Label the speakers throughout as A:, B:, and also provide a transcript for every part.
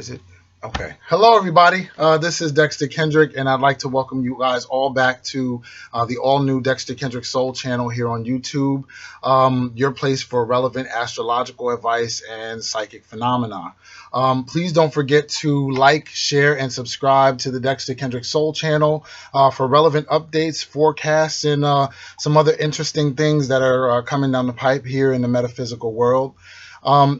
A: Is it? Okay. Hello, everybody. This is Dexter Kendrick, and I'd like to welcome you guys all back to the all new Dexter Kendrick Soul channel here on YouTube, your place for relevant astrological advice and psychic phenomena. Please don't forget to like, share, and subscribe to the Dexter Kendrick Soul channel for relevant updates, forecasts, and some other interesting things that are coming down the pipe here in the metaphysical world.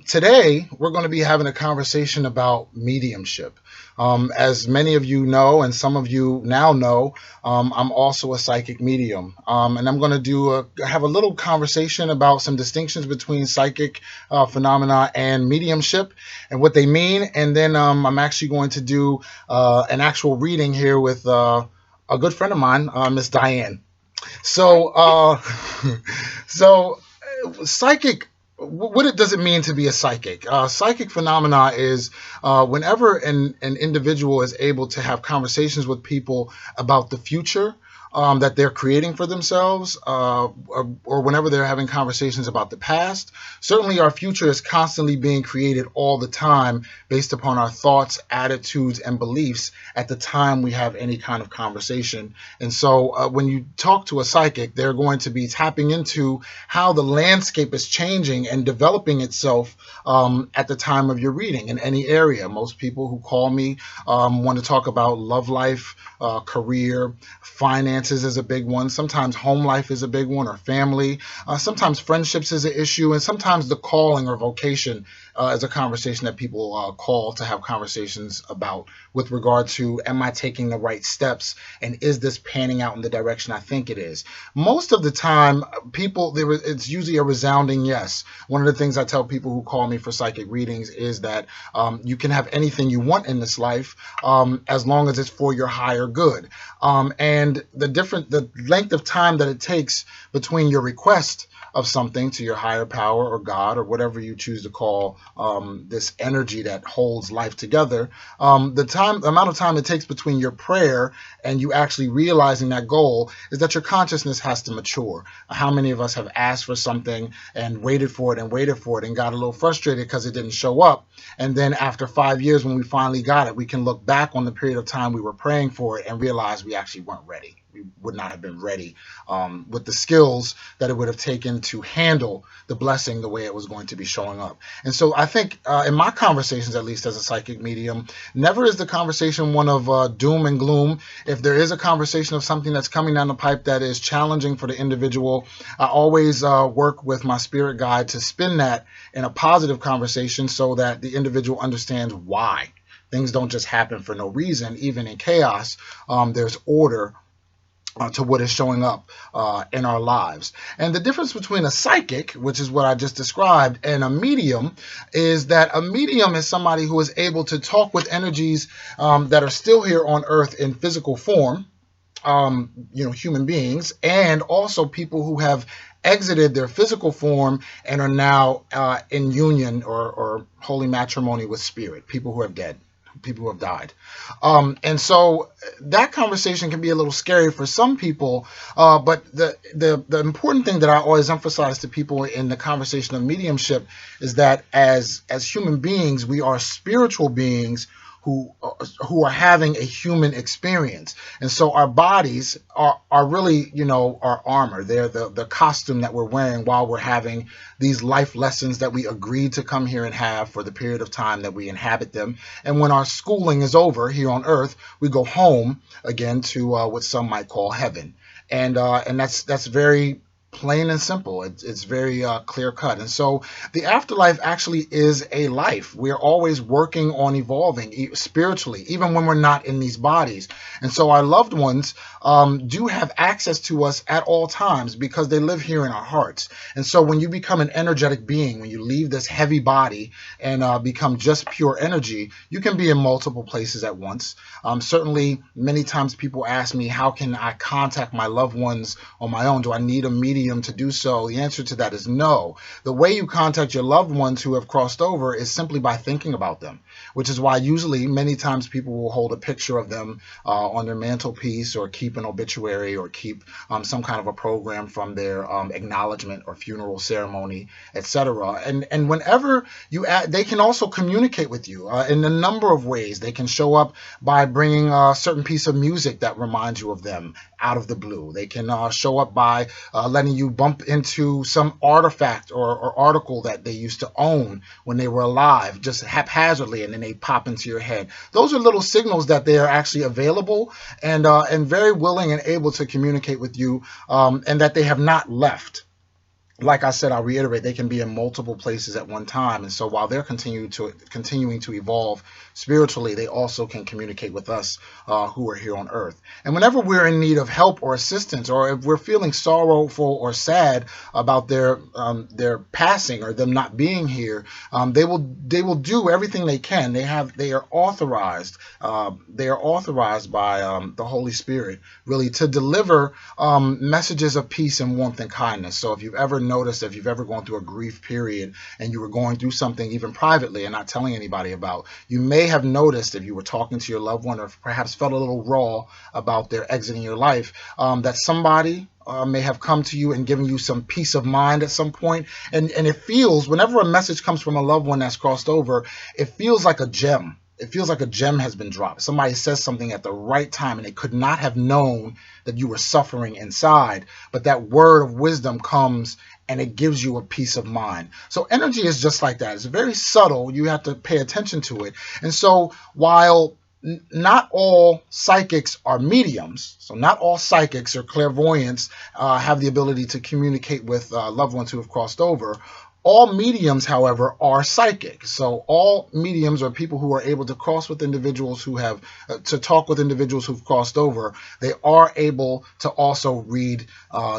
A: Today, we're going to be having a conversation about mediumship. As many of you know, and some of you now know, I'm also a psychic medium. And I'm going to have a little conversation about some distinctions between psychic phenomena and mediumship and what they mean. And then I'm actually going to do an actual reading here with a good friend of mine, Miss Diane. So, so psychic does it mean to be a psychic? Psychic phenomena is whenever an individual is able to have conversations with people about the future that they're creating for themselves, or whenever they're having conversations about the past. Certainly, our future is constantly being created all the time based upon our thoughts, attitudes, and beliefs at the time we have any kind of conversation. And so, when you talk to a psychic, they're going to be tapping into how the landscape is changing and developing itself at the time of your reading in any area. Most people who call me want to talk about love life, career, finances is a big one. Sometimes home life is a big one, or family. Sometimes friendships is an issue, and sometimes the calling or vocation is a conversation that people call to have conversations about with regard to, am I taking the right steps, and is this panning out in the direction I think it is? Most of the time, it's usually a resounding yes. One of the things I tell people who call me for psychic readings is that you can have anything you want in this life as long as it's for your higher good. And the length of time that it takes between your request of something to your higher power or God or whatever you choose to call this energy that holds life together, the amount of time it takes between your prayer and you actually realizing that goal is that your consciousness has to mature. How many of us have asked for something and waited for it and got a little frustrated because it didn't show up, and then after 5 years when we finally got it, we can look back on the period of time we were praying for it and realize we actually weren't ready. We would not have been ready with the skills that it would have taken to handle the blessing the way it was going to be showing up. And so I think in my conversations, at least as a psychic medium, never is the conversation one of doom and gloom. If there is a conversation of something that's coming down the pipe that is challenging for the individual, I always work with my spirit guide to spin that in a positive conversation so that the individual understands why. Things don't just happen for no reason. Even in chaos, there's order to what is showing up in our lives. And the difference between a psychic, which is what I just described, and a medium is that a medium is somebody who is able to talk with energies that are still here on earth in physical form, human beings, and also people who have exited their physical form and are now in union or holy matrimony with spirit, people who are dead, people who have died. And so that conversation can be a little scary for some people, but the important thing that I always emphasize to people in the conversation of mediumship is that as human beings, we are spiritual beings who are having a human experience. And so our bodies are really, our armor. They're the costume that we're wearing while we're having these life lessons that we agreed to come here and have for the period of time that we inhabit them. And when our schooling is over here on earth, we go home again to what some might call heaven. And that's very plain and simple. It's very clear cut. And so the afterlife actually is a life. We're always working on evolving spiritually, even when we're not in these bodies. And so our loved ones do have access to us at all times because they live here in our hearts. And so when you become an energetic being, when you leave this heavy body and become just pure energy, you can be in multiple places at once. Certainly, many times people ask me, how can I contact my loved ones on my own? Do I need a medium medium to do so? The answer to that is no. The way you contact your loved ones who have crossed over is simply by thinking about them, which is why usually many times people will hold a picture of them on their mantelpiece, or keep an obituary, or keep some kind of a program from their acknowledgement or funeral ceremony, etc. And whenever they can also communicate with you in a number of ways. They can show up by bringing a certain piece of music that reminds you of them out of the blue. They can show up by letting you bump into some artifact or article that they used to own when they were alive, just haphazardly, and then they pop into your head. Those are little signals that they are actually available and very willing and able to communicate with you, and that they have not left. Like I said, I'll reiterate, they can be in multiple places at one time. And so while they're continuing to evolve spiritually, they also can communicate with us who are here on earth. And whenever we're in need of help or assistance, or if we're feeling sorrowful or sad about their passing or them not being here, they will do everything they can. They are authorized by the Holy Spirit, really, to deliver messages of peace and warmth and kindness. So if you've ever noticed, if you've ever gone through a grief period and you were going through something even privately and not telling anybody about, you may have noticed, if you were talking to your loved one or perhaps felt a little raw about their exiting your life, that somebody may have come to you and given you some peace of mind at some point. And it feels, whenever a message comes from a loved one that's crossed over, it feels like a gem. It feels like a gem has been dropped. Somebody says something at the right time, and they could not have known that you were suffering inside. But that word of wisdom comes, and it gives you a peace of mind. So energy is just like that. It's very subtle. You have to pay attention to it. And so while not all psychics are mediums, so not all psychics or clairvoyants have the ability to communicate with loved ones who have crossed over, all mediums, however, are psychic. So all mediums are people who are able to cross with individuals who have, to talk with individuals who've crossed over. They are able to also read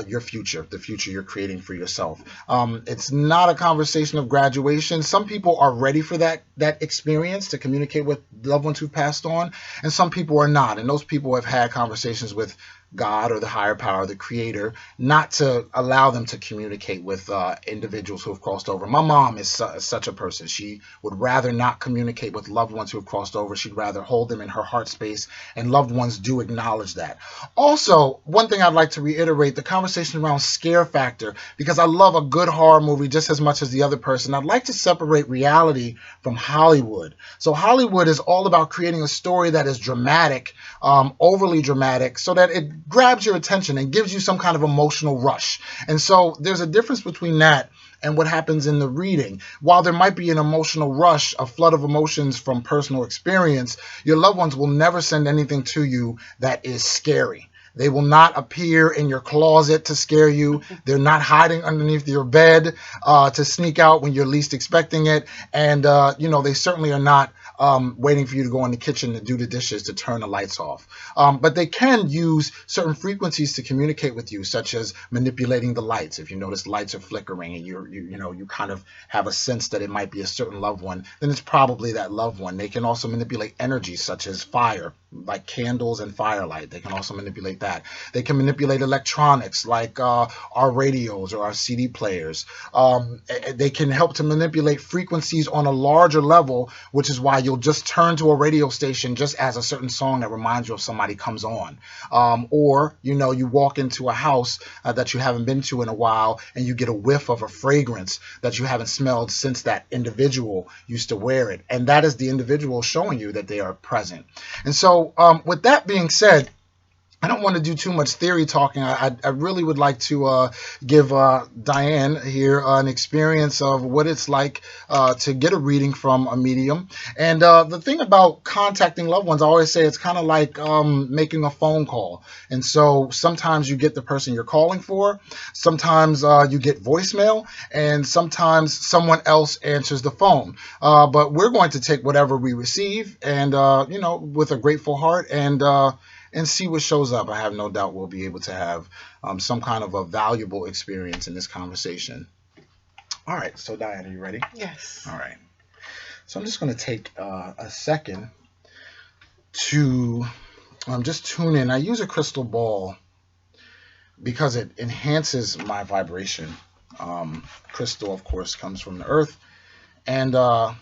A: your future, the future you're creating for yourself. It's not a conversation of graduation. Some people are ready for that experience to communicate with loved ones who've passed on, and some people are not. And those people have had conversations with God or the higher power, the creator, not to allow them to communicate with individuals who have crossed over. My mom is such a person. She would rather not communicate with loved ones who have crossed over. She'd rather hold them in her heart space, and loved ones do acknowledge that. Also, one thing I'd like to reiterate, the conversation around scare factor, because I love a good horror movie just as much as the other person. I'd like to separate reality from Hollywood. So Hollywood is all about creating a story that is dramatic, overly dramatic, so that it grabs your attention and gives you some kind of emotional rush. And so there's a difference between that and what happens in the reading. While there might be an emotional rush, a flood of emotions from personal experience, your loved ones will never send anything to you that is scary. They will not appear in your closet to scare you. They're not hiding underneath your bed to sneak out when you're least expecting it. And, they certainly are not waiting for you to go in the kitchen to do the dishes to turn the lights off. But they can use certain frequencies to communicate with you, such as manipulating the lights. If you notice lights are flickering and you kind of have a sense that it might be a certain loved one, then it's probably that loved one. They can also manipulate energy, such as fire, like candles and firelight. They can also manipulate that. They can manipulate electronics like our radios or our CD players. They can help to manipulate frequencies on a larger level, which is why you'll just turn to a radio station just as a certain song that reminds you of somebody comes on. Or you walk into a house that you haven't been to in a while, and you get a whiff of a fragrance that you haven't smelled since that individual used to wear it. And that is the individual showing you that they are present. And so with that being said, I don't want to do too much theory talking. I really would like to give Diane here an experience of what it's like to get a reading from a medium. And the thing about contacting loved ones, I always say it's kind of like making a phone call. And so sometimes you get the person you're calling for. Sometimes you get voicemail. And sometimes someone else answers the phone. But we're going to take whatever we receive and, with a grateful heart and see what shows up. I have no doubt we'll be able to have some kind of a valuable experience in this conversation. All right, so Diane, are you ready?
B: Yes.
A: All right. So I'm just going to take a second to just tune in. I use a crystal ball because it enhances my vibration. Crystal, of course, comes from the earth, and I'm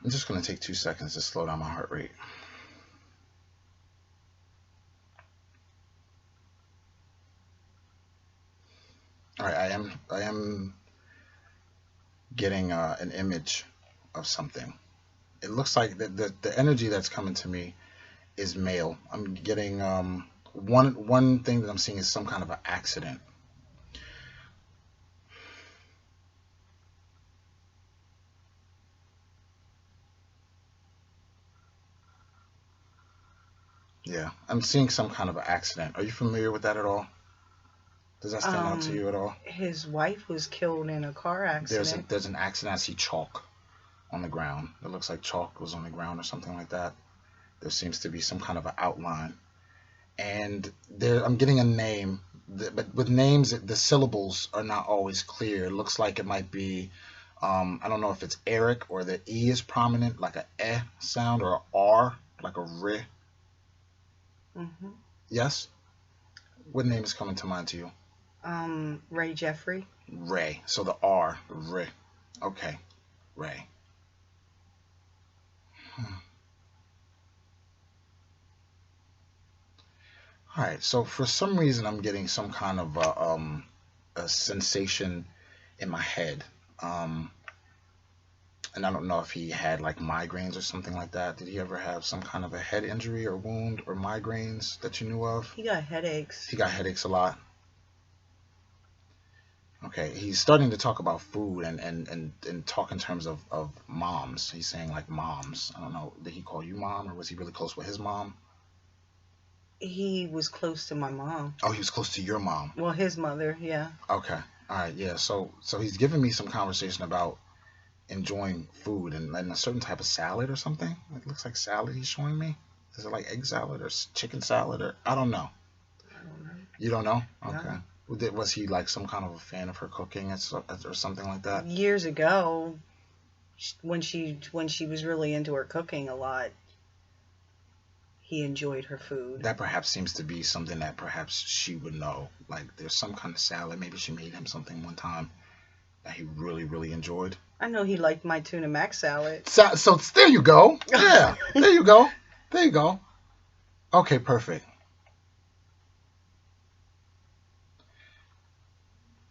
A: just going to take 2 seconds to slow down my heart rate. All right, I am getting an image of something. It looks like the energy that's coming to me is male. I'm getting one thing that I'm seeing is some kind of an accident. Yeah, I'm seeing some kind of an accident. Are you familiar with that at all? Does that stand out to you at all?
B: His wife was killed in a car accident.
A: There's an accident. I see chalk on the ground. It looks like chalk was on the ground or something like that. There seems to be some kind of an outline, and there I'm getting a name. But with names, the syllables are not always clear. It looks like it might be. I don't know if it's Eric or the E is prominent, like a eh sound, or a R, like a R.
B: Mm-hmm.
A: Yes. What name is coming to mind to you?
B: Ray Jeffrey.
A: Ray. So the R, Ray. Okay, Ray. Hmm. All right. So for some reason, I'm getting some kind of a sensation in my head. Um, and I don't know if he had like migraines or something like that. Did he ever have some kind of a head injury or wound or migraines that you knew of?
B: He got headaches.
A: He got headaches a lot. Okay, he's starting to talk about food and talk in terms of moms. He's saying like moms. I don't know. Did he call you mom or was he really close with his mom?
B: He was close to my mom.
A: Oh, he was close to your mom.
B: Well, his mother, yeah.
A: Okay. All right. Yeah. So he's giving me some conversation about enjoying food and a certain type of salad or something. It looks like salad he's showing me. Is it like egg salad or chicken salad or I don't know.
B: I don't know.
A: You don't know? Okay.
B: No.
A: Was he like some kind of a fan of her cooking or something like that?
B: Years ago, when she was really into her cooking a lot, he enjoyed her food.
A: That perhaps seems to be something that perhaps she would know. Like there's some kind of salad. Maybe she made him something one time that he really, really enjoyed.
B: I know he liked my tuna mac salad.
A: So there you go. Yeah, there you go. There you go. Okay, perfect.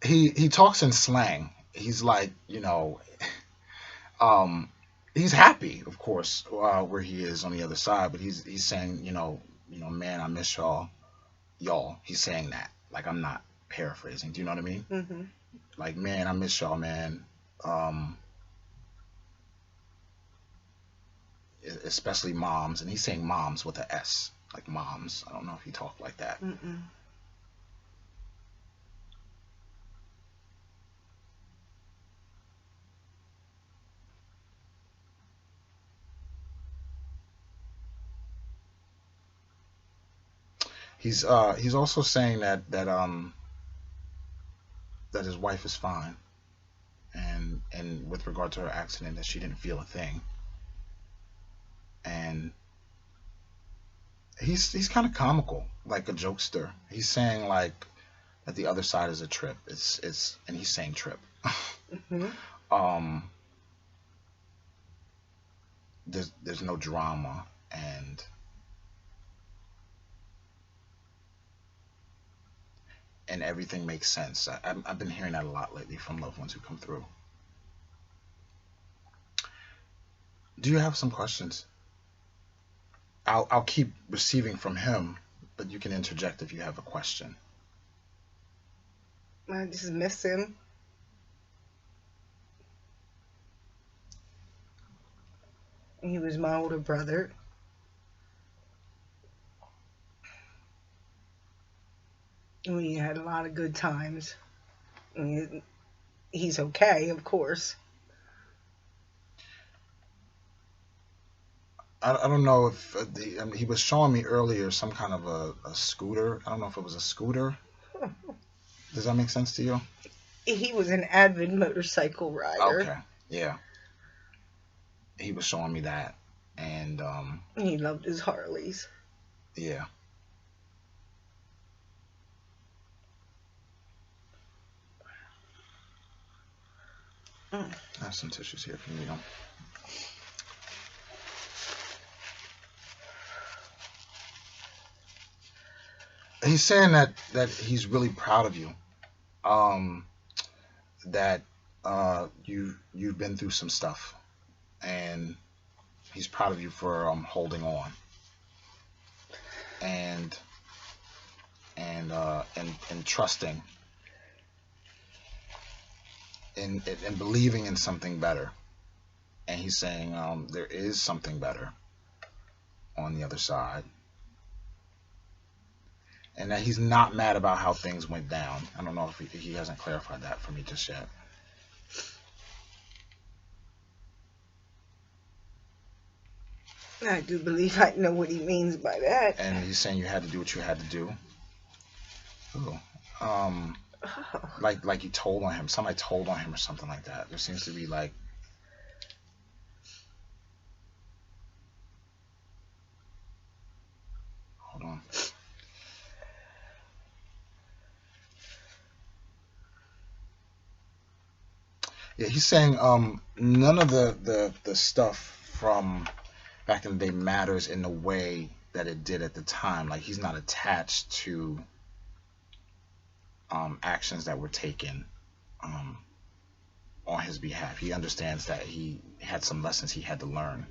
A: He talks in slang. He's like, um, he's happy, of course, where he is on the other side, but he's saying, man, I miss y'all. He's saying that. Like I'm not paraphrasing. Do you know what I mean?
B: Mm-hmm.
A: Like, man, I miss y'all, man. Um, Especially moms, and he's saying moms with a S, like moms. I don't know if he talked like that.
B: Mm-mm.
A: He's also saying that his wife is fine, and with regard to her accident, that she didn't feel a thing, and he's kind of comical, like a jokester. He's saying like that the other side is a trip. It's and he's saying trip.
B: Mm-hmm.
A: um, there's no drama and everything makes sense. I've been hearing that a lot lately from loved ones who come through. Do you have some questions? I'll keep receiving from him, but you can interject if you have a question.
B: I just miss him. He was my older brother. We had a lot of good times. I mean, he's okay, of course.
A: I don't know if he was showing me earlier some kind of a scooter. I don't know if it was a scooter. Does that make sense to you?
B: He was an avid motorcycle rider.
A: Okay. Yeah. He was showing me that, and
B: He loved his Harleys.
A: yeah.
B: Mm.
A: I have some tissues here if you need them. He's saying that he's really proud of you. Um, that you've been through some stuff, and he's proud of you for holding on and and trusting and believing in something better. And he's saying there is something better on the other side, and that he's not mad about how things went down. I don't know if he hasn't clarified that for me just yet.
B: I do believe I know what he means by that.
A: And he's saying you had to do what you had to do. Ooh.
B: Oh.
A: Like you told on him. Somebody told on him or something like that. There seems to be like. Hold on. Yeah, he's saying none of the stuff from back in the day matters in the way that it did at the time. Like he's not attached to actions that were taken um, on his behalf. He understands that he had some lessons he had to learn,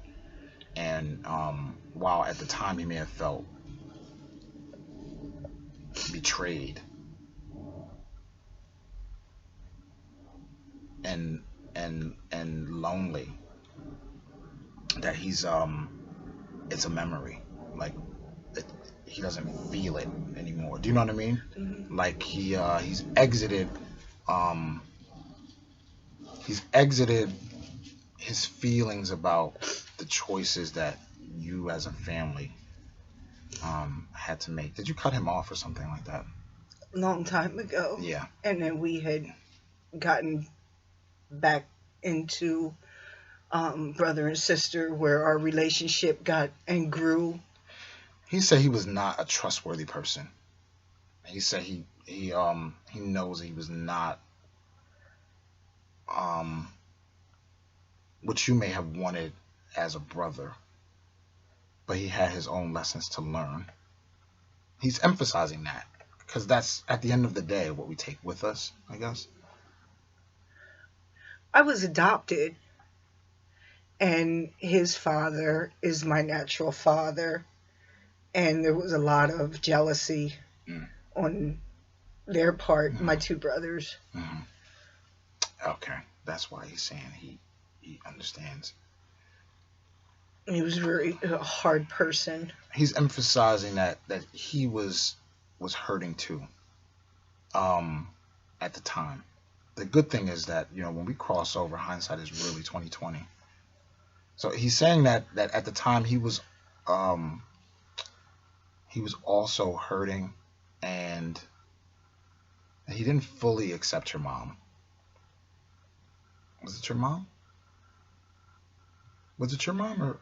A: and while at the time he may have felt betrayed and and lonely, that he's it's a memory. Like it, he doesn't feel it anymore. Do you know what I mean? Like he's exited um he's exited his feelings about the choices that you as a family had to make. Did you cut him off or something like that?
B: Long time ago.
A: Yeah.
B: And then we had gotten back into brother and sister where our relationship got and grew.
A: He said he was not a trustworthy person. He said he knows he was not um what you may have wanted as a brother, but he had his own lessons to learn. He's emphasizing that because that's at the end of the day what we take with us, I guess.
B: I was adopted, and his father is my natural father, and there was a lot of jealousy
A: Mm.
B: on their part, my
A: Mm.
B: two brothers.
A: Mm. Okay, that's why he's saying he understands.
B: He was very a hard person.
A: He's emphasizing that he was hurting too. Um, at the time. The good thing is that when we cross over, hindsight is really 2020. So he's saying that at the time um he was also hurting, and he didn't fully accept your mom. Was it your mom? Was it your mom, or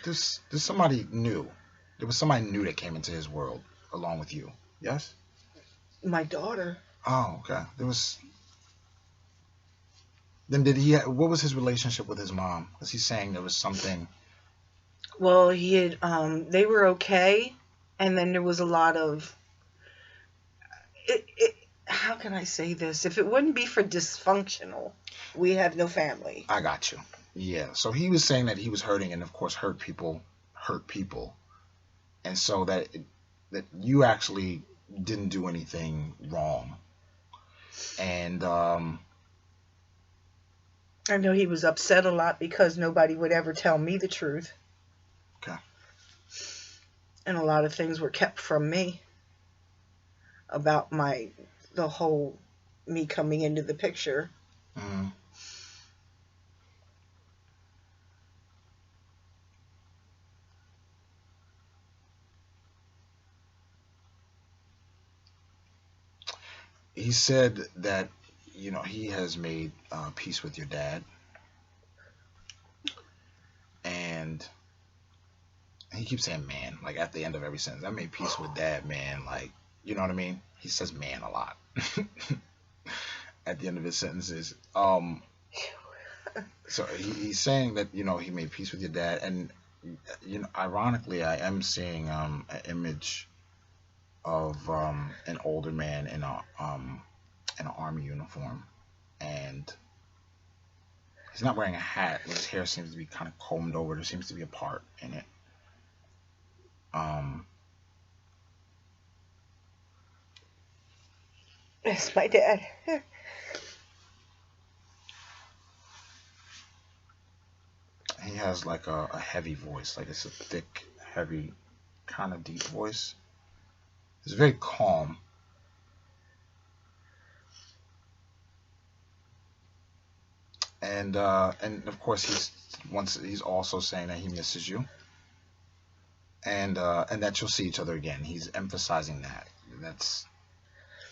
A: there's somebody new? There was somebody new that came into his world along with you. Yes.
B: My daughter.
A: Oh, okay. There was. Then did he? What was his relationship with his mom? Was he saying there was something?
B: Well, he had they were okay, and then there was a lot of how can I say this? If it wouldn't be for dysfunctional, we have no family.
A: I got you. Yeah. So he was saying that he was hurting, and of course, hurt people, and so that you actually didn't do anything wrong, and
B: I know he was upset a lot because nobody would ever tell me the truth.
A: okay.
B: And a lot of things were kept from me about the whole me coming into the picture.
A: Mm. He said that he has made peace with your dad, and he keeps saying man, like at the end of every sentence. I made peace with dad, man. Like, you know what I mean? He says man a lot at the end of his sentences. So he's saying that he made peace with your dad, and ironically, I am seeing an image of an older man in an army uniform, and he's not wearing a hat. His hair seems to be kind of combed over. There seems to be a part in it. Um,
B: That's my dad.
A: he has like a heavy voice, like it's a thick, heavy, kind of deep voice. It's very calm. And of course he's also saying that he misses you, and that you'll see each other again. He's emphasizing that that's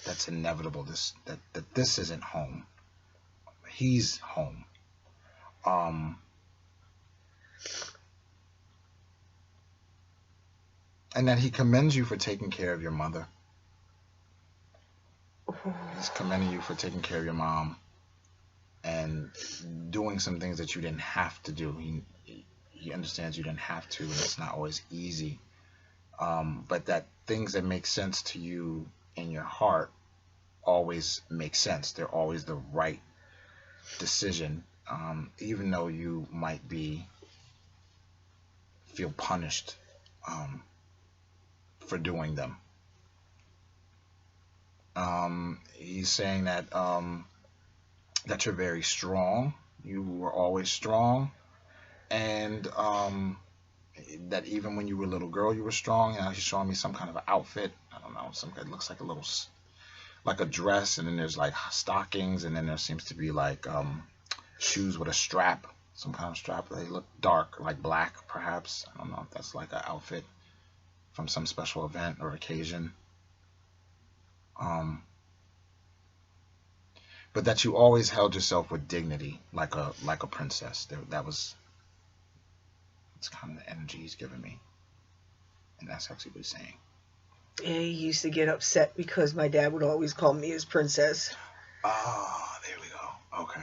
A: that's inevitable. That this isn't home. He's home. Um, and that he commends you for taking care of your mother. He's commending you for taking care of your mom and doing some things that you didn't have to do. He understands you didn't have to, and it's not always easy. But that things that make sense to you in your heart always make sense. They're always the right decision, even though you might be feel punished um, for doing them. He's saying that you're very strong. You were always strong, and that even when you were a little girl, you were strong. He's showing me some kind of an outfit. I don't know. It looks like a little like a dress, and then there's like stockings, and then there seems to be like shoes with a strap, some kind of strap. They look dark, like black, perhaps. I don't know if that's like an outfit from some special event or occasion. Um, but that you always held yourself with dignity, like a princess. That's kind of the energy he's giving me, and that's actually what he's saying.
B: Yeah, he used to get upset because my dad would always call me his princess.
A: Ah, there we go. Okay.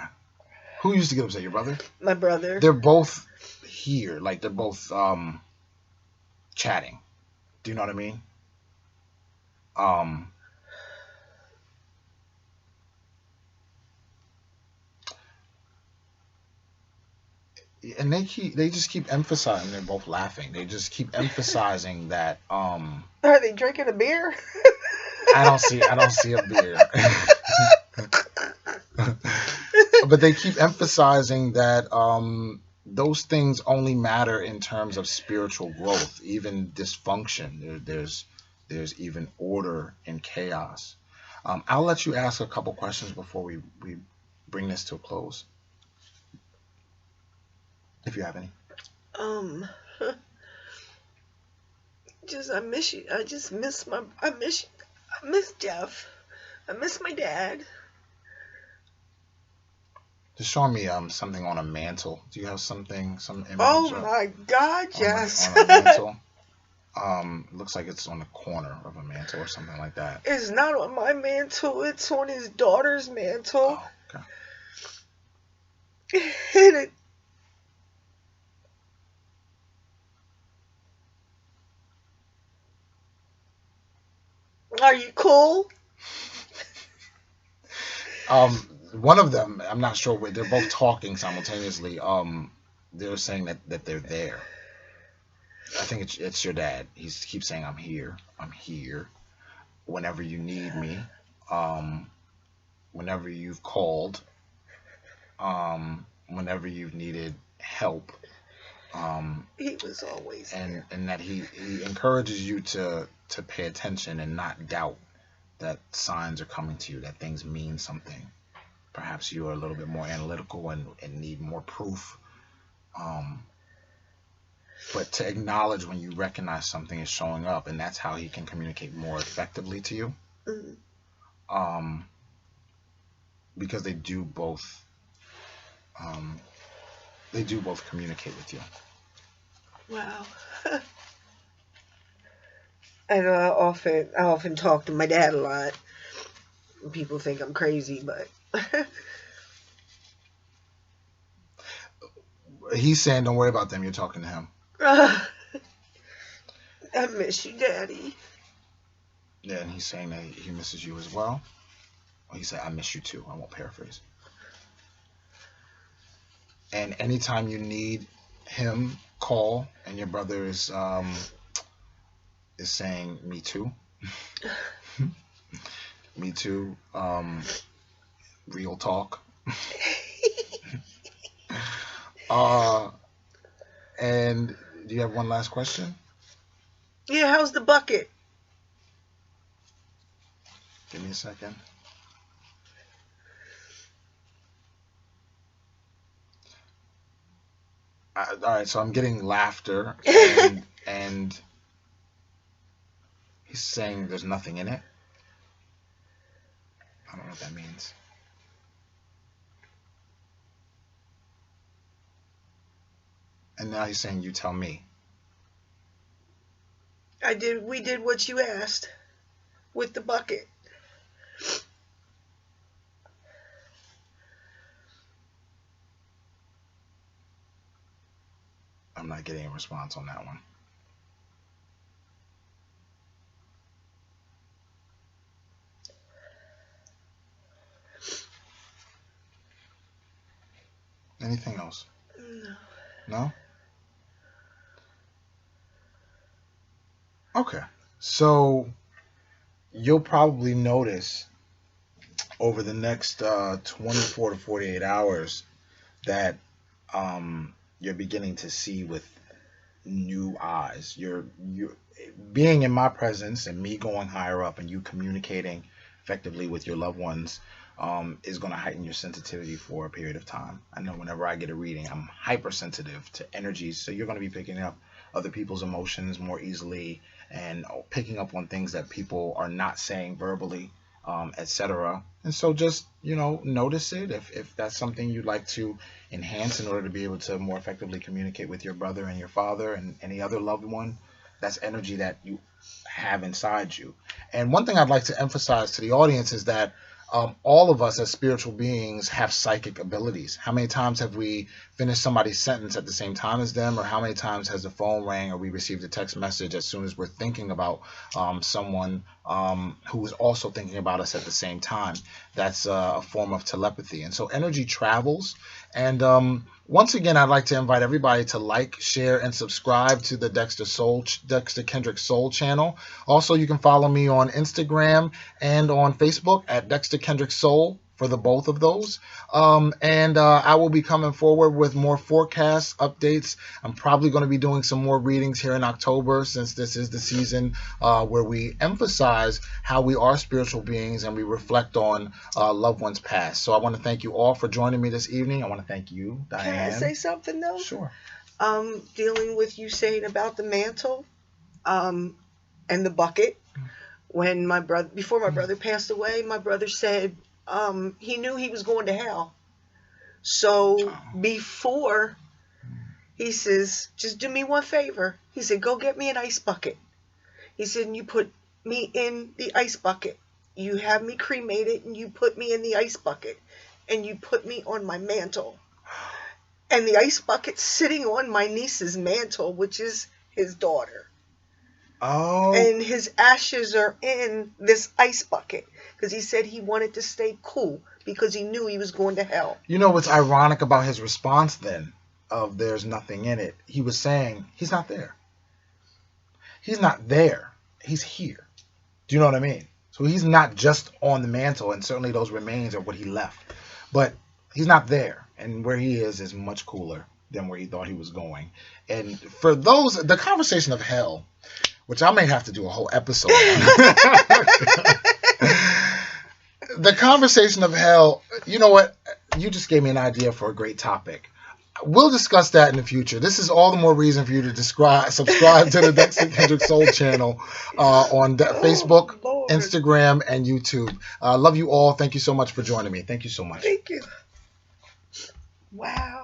A: Who used to get upset? Your brother?
B: My brother.
A: They're both here, like they're both chatting. Do you know what I mean? Um, and they just keep emphasizing. They're both laughing. They just keep emphasizing that.
B: Are they drinking a beer?
A: I don't see a beer. But they keep emphasizing that those things only matter in terms of spiritual growth. Even dysfunction, there's even order in chaos. I'll let you ask a couple questions before we bring this to a close, if you have any.
B: Um, just I miss you. I just miss my. I miss. I miss Jeff. I miss my dad.
A: Just showing me something on a mantle. Do you have some
B: Oh
A: image
B: my God, yes.
A: on a mantle? Looks like it's on the corner of a mantle or something like that.
B: It's not on my mantle. It's on his daughter's mantle.
A: Oh, okay.
B: And it, are you cool?
A: Um, One of them, I'm not sure where they're both talking simultaneously. They're saying that they're there. I think it's your dad. He keeps saying, "I'm here. I'm here. Whenever you need me. Um, Whenever you've called. Whenever you've needed help."
B: He was always there.
A: And that he encourages you to pay attention and not doubt that signs are coming to you, that things mean something. Perhaps you are a little bit more analytical and need more proof. Um, but to acknowledge when you recognize something is showing up, and that's how he can communicate more effectively to you.
B: Mm.
A: Um, because um, they do both communicate with you.
B: Wow. And I often talk to my dad a lot. People think I'm crazy, but
A: He's saying, don't worry about them. You're talking to him.
B: I miss you, Daddy.
A: Yeah, and he's saying that he misses you as well. Or he said, I miss you too. I won't paraphrase. And anytime you need him, call. And your brother is saying, me too. Me too. Real talk. And do you have one last question?
B: Yeah, how's the bucket?
A: Give me a second. All right, so I'm getting laughter, and he's saying there's nothing in it. I don't know what that means. And now he's saying, you tell me.
B: We did what you asked with the bucket.
A: I'm not getting a response on that one. Anything else?
B: No.
A: No? Okay. So you'll probably notice over the next 24 to 48 hours that you're beginning to see with new eyes. You're being in my presence and me going higher up and you communicating effectively with your loved ones is going to heighten your sensitivity for a period of time. I know whenever I get a reading, I'm hypersensitive to energies, so you're going to be picking up other people's emotions more easily and picking up on things that people are not saying verbally, etc. And so just, notice it if that's something you'd like to enhance in order to be able to more effectively communicate with your brother and your father and any other loved one. That's energy that you have inside you. And one thing I'd like to emphasize to the audience is that all of us as spiritual beings have psychic abilities. How many times have we finished somebody's sentence at the same time as them, or how many times has the phone rang or we received a text message as soon as we're thinking about someone who is also thinking about us at the same time? That's a form of telepathy. And so energy travels. And once again, I'd like to invite everybody to like, share, and subscribe to the Dexter Kendrick Soul channel. Also, you can follow me on Instagram and on Facebook at Dexter Kendrick Soul for the both of those. And I will be coming forward with more forecasts, updates. I'm probably going to be doing some more readings here in October, since this is the season where we emphasize how we are spiritual beings and we reflect on loved ones past. So I want to thank you all for joining me this evening. I want to thank you, Diane.
B: Can I say something though?
A: Sure.
B: Dealing with you saying about the mantle and the bucket. When before my brother passed away, my brother said he knew he was going to hell. So before, he says, just do me one favor. He said, go get me an ice bucket. He said, and you put me in the ice bucket. You have me cremated and you put me in the ice bucket. And you put me on my mantle. And the ice bucket's sitting on my niece's mantle, which is his daughter.
A: Oh.
B: And his ashes are in this ice bucket because he said he wanted to stay cool because he knew he was going to hell.
A: You know what's ironic about his response then of there's nothing in it? He was saying he's not there. He's not there. He's here. Do you know what I mean? So he's not just on the mantle, and certainly those remains are what he left. But he's not there. And where he is much cooler than where he thought he was going. And for those, the conversation of hell, which I may have to do a whole episode on. The conversation of hell, you know what? You just gave me an idea for a great topic. We'll discuss that in the future. This is all the more reason for you to subscribe to the Dexter Kendrick Soul channel on Facebook,
B: Lord.
A: Instagram, and YouTube. Love you all. Thank you so much for joining me. Thank you so much.
B: Thank you. Wow.